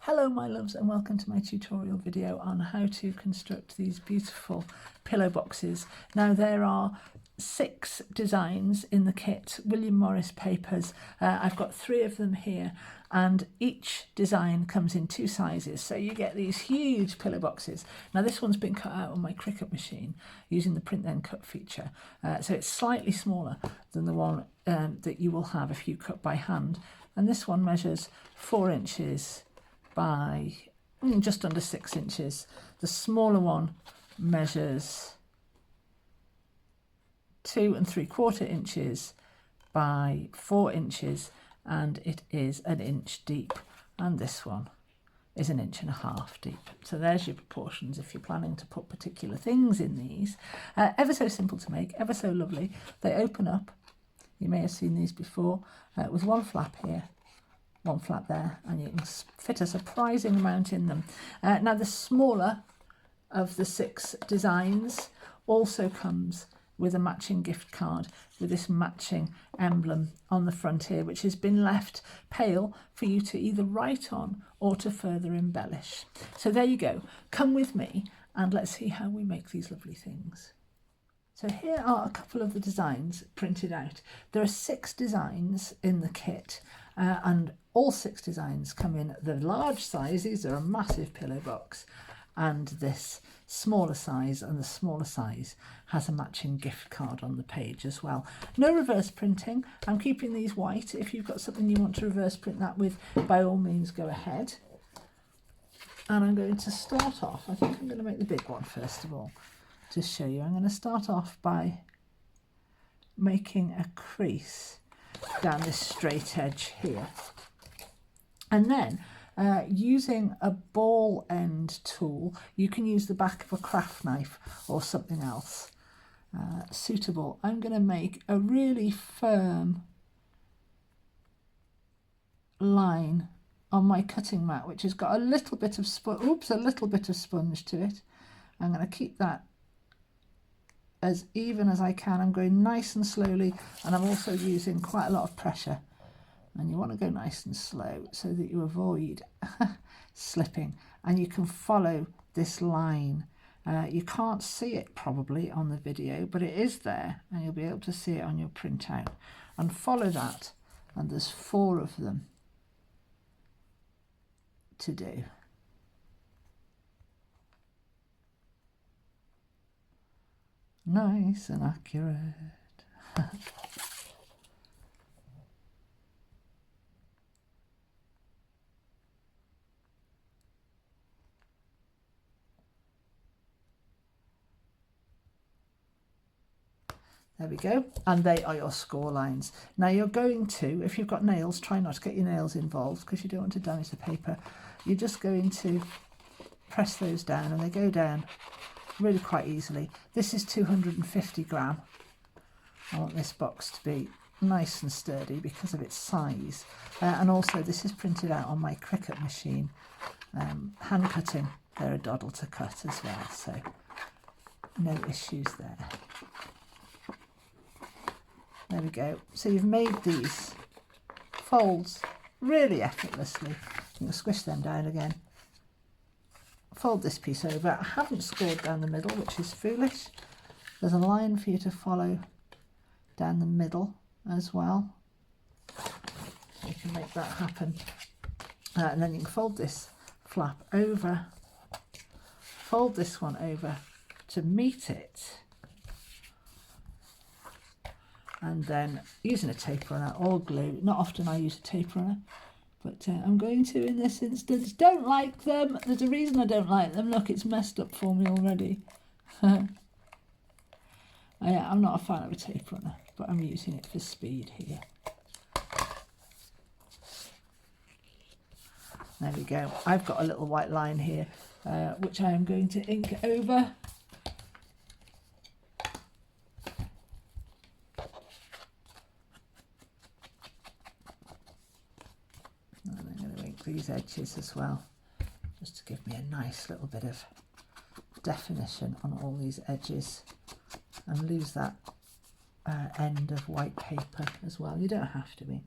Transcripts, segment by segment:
Hello my loves, and welcome to my tutorial video on how to construct these beautiful pillow boxes. Now there are 6 designs in the kit, William Morris papers. I've got 3 of them here, and each design comes in 2 sizes, so you get these huge pillow boxes. Now this one's been cut out on my Cricut machine using the print then cut feature, so it's slightly smaller than the one that you will have if you cut by hand, and this one measures 4 inches by just under 6 inches. The smaller one measures 2 3/4 inches by 4 inches, and it is 1 inch deep, and this one is 1.5 inches deep. So there's your proportions if you're planning to put particular things in these. Ever so simple to make, ever so lovely. They open up, you may have seen these before, with one flap here, one flap there, and you can fit a surprising amount in them. Now the smaller of the 6 designs also comes with a matching gift card with this matching emblem on the front here, which has been left pale for you to either write on or to further embellish. So there you go, come with me and let's see how we make these lovely things. So here are a couple of the designs printed out. There are 6 designs in the kit, and all 6 designs come in the large size. These are a massive pillow box, and this smaller size, and the smaller size has a matching gift card on the page as well. No reverse printing. I'm keeping these white. If you've got something you want to reverse print that with, by all means go ahead. And I'm going to start off, I think I'm going to make the big one first of all to show you. I'm going to start off by making a crease down this straight edge here, and then using a ball end tool. You can use the back of a craft knife or something else suitable. I'm going to make a really firm line on my cutting mat, which has got a little bit of sponge to it. I'm going to keep that as even as I can. I'm going nice and slowly, and I'm also using quite a lot of pressure, and you want to go nice and slow so that you avoid slipping, and you can follow this line. You can't see it probably on the video, but it is there, and you'll be able to see it on your printout, and follow that, and there's 4 of them to do. Nice and accurate. There we go, and they are your score lines. Now you're going to, if you've got nails, try not to get your nails involved because you don't want to damage the paper. You're just going to press those down, and they go down really quite easily. This is 250 gram. I want this box to be nice and sturdy because of its size, and also this is printed out on my Cricut machine. Hand cutting, they're a doddle to cut as well, so no issues there. There we go. So you've made these folds really effortlessly. You can squish them down again. Fold this piece over. I haven't scored down the middle, which is foolish. There's a line for you to follow down the middle as well. You can make that happen. And then you can fold this flap over, fold this one over to meet it, and then using a tape runner or glue. Not often I use a tape runner, but I'm going to in this instance. Don't like them. There's a reason I don't like them. Look, it's messed up for me already. I'm not a fan of a tape runner, but I'm using it for speed here. There we go. I've got a little white line here, which I am going to ink over. These edges as well, just to give me a nice little bit of definition on all these edges, and lose that end of white paper as well. You don't have to ink.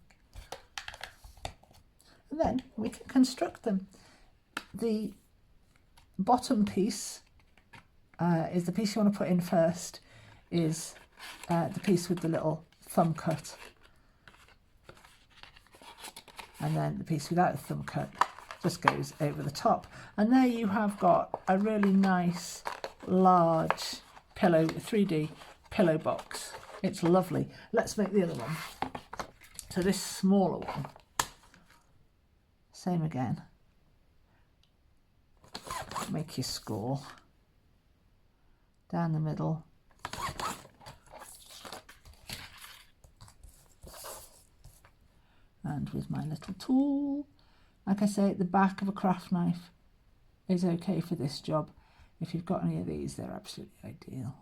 And then we can construct them. the bottom piece is the piece you want to put in first, is the piece with the little thumb cut. And then the piece without the thumb cut just goes over the top. And there you have got a really nice, large pillow, 3D pillow box. It's lovely. Let's make the other one. So this smaller one, same again. Make your score down the middle. And with my little tool, like I say, the back of a craft knife is okay for this job. If you've got any of these, they're absolutely ideal.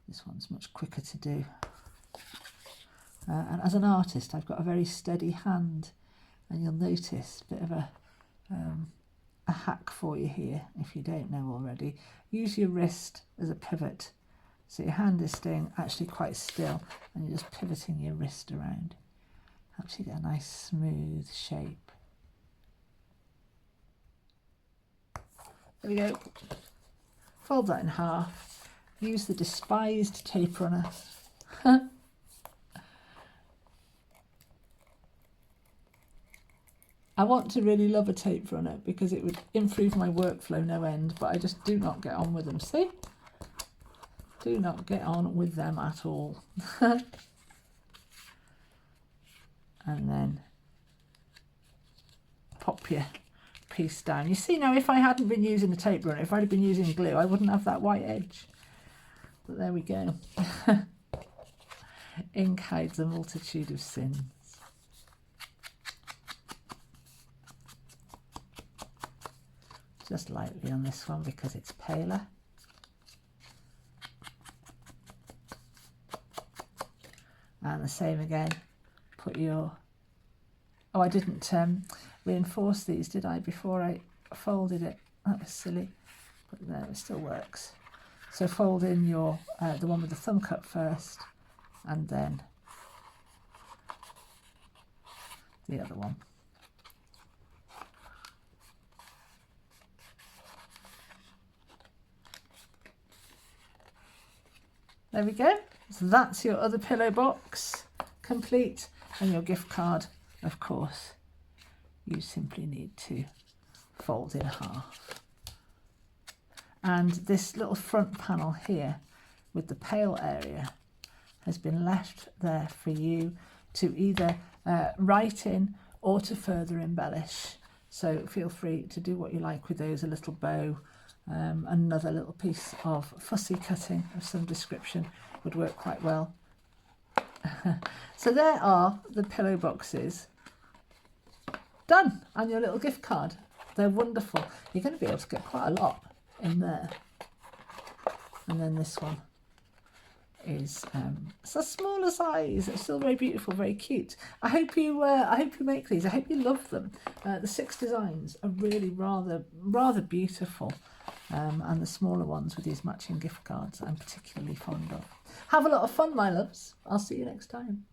This one's much quicker to do. And as an artist, I've got a very steady hand, and you'll notice a bit of a hack for you here, if you don't know already. Use your wrist as a pivot, so your hand is staying actually quite still, and you're just pivoting your wrist around. Helps you get a nice smooth shape. There we go. Fold that in half. Use the despised tape runner. I want to really love a tape runner because it would improve my workflow no end, but I just do not get on with them. See? Do not get on with them at all. And then pop your piece down. You see now, if I hadn't been using the tape runner, if I'd have been using glue, I wouldn't have that white edge. But there we go. Ink hides a multitude of sins. Just lightly on this one because it's paler. And the same again. Put your... Oh, I didn't reinforce these, did I, before I folded it? That was silly. But there, it still works. So fold in your the one with the thumb cut first, and then the other one. There we go. So that's your other pillow box complete, and your gift card, of course, you simply need to fold in half. And this little front panel here with the pale area has been left there for you to either write in or to further embellish. So feel free to do what you like with those, a little bow, another little piece of fussy cutting of some description would work quite well. So there are the pillow boxes done, and your little gift card. They're wonderful. You're going to be able to get quite a lot in there. And then this one is it's a smaller size. It's still very beautiful, very cute. I hope you make these. I hope you love them. The 6 designs are really rather beautiful, and the smaller ones with these matching gift cards I'm particularly fond of. Have a lot of fun, my loves. I'll see you next time.